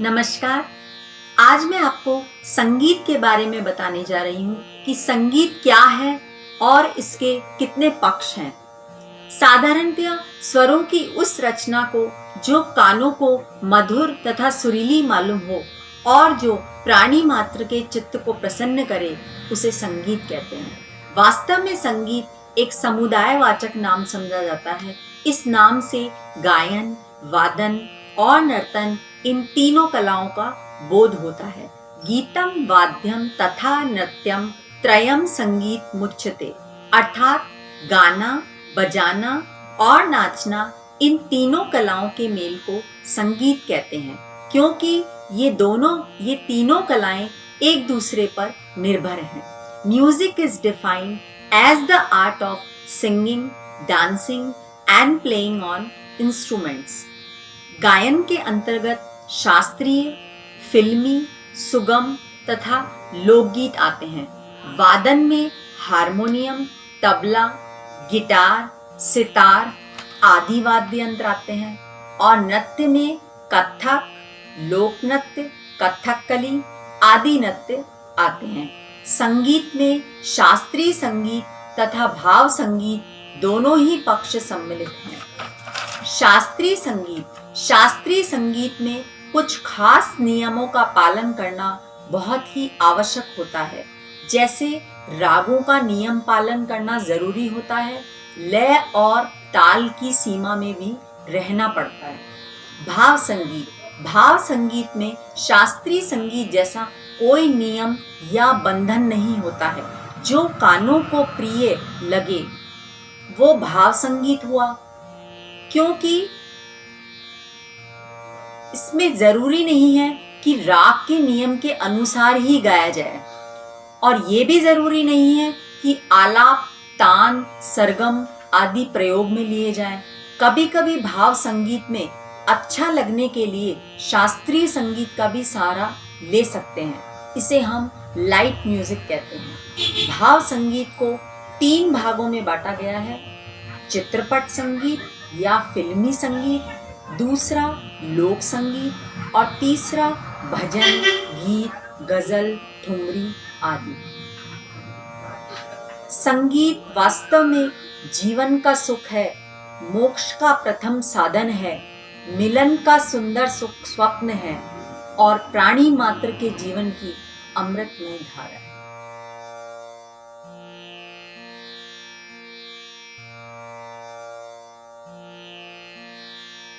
नमस्कार। आज मैं आपको संगीत के बारे में बताने जा रही हूँ कि संगीत क्या है और इसके कितने पक्ष हैं। साधारणतया स्वरों की उस रचना को जो कानों को मधुर तथा सुरीली मालूम हो और जो प्राणी मात्र के चित्त को प्रसन्न करे, उसे संगीत कहते हैं। वास्तव में संगीत एक समुदायवाचक नाम समझा जाता है। इस नाम से गायन, वादन और नर्तन, इन तीनों कलाओं का बोध होता है। गीतम वाद्यम तथा नृत्यम त्रयम संगीत मुच्यते, अर्थात गाना, बजाना और नाचना, इन तीनों कलाओं के मेल को संगीत कहते हैं, क्योंकि ये तीनों कलाएं एक दूसरे पर निर्भर हैं। Music is defined as the art of singing, dancing and playing on instruments. गायन के अंतर्गत शास्त्रीय, फिल्मी, सुगम तथा लोकगीत आते हैं। वादन में हारमोनियम, तबला, गिटार, सितार आदि वाद्य यंत्र आते हैं और नृत्य में कथक, लोक नृत्य, कथकली आदि नृत्य आते हैं। संगीत में शास्त्रीय संगीत तथा भाव संगीत दोनों ही पक्ष सम्मिलित हैं। शास्त्रीय संगीत में कुछ खास नियमों का पालन करना बहुत ही आवश्यक होता है। जैसे रागों का नियम पालन करना जरूरी होता है, लय और ताल की सीमा में भी रहना पड़ता है। भाव संगीत में शास्त्रीय संगीत जैसा कोई नियम या बंधन नहीं होता है। जो कानों को प्रिय लगे वो भाव संगीत हुआ, क्योंकि इसमें जरूरी नहीं है कि राग के नियम के अनुसार ही गाया जाए, और ये भी जरूरी नहीं है कि आलाप, तान, सरगम आदि प्रयोग में लिए जाएं। कभी कभी भाव संगीत में अच्छा लगने के लिए शास्त्रीय संगीत का भी सहारा ले सकते हैं। इसे हम लाइट म्यूजिक कहते हैं। भाव संगीत को 3 भागों में बांटा गया है: चित्रपट संगीत या फिल्मी संगीत, दूसरा लोक संगीत और तीसरा भजन, गीत, गजल, ठुमरी आदि। संगीत वास्तव में जीवन का सुख है, मोक्ष का प्रथम साधन है, मिलन का सुंदर सुख स्वप्न है और प्राणी मात्र के जीवन की अमृतमय धारा।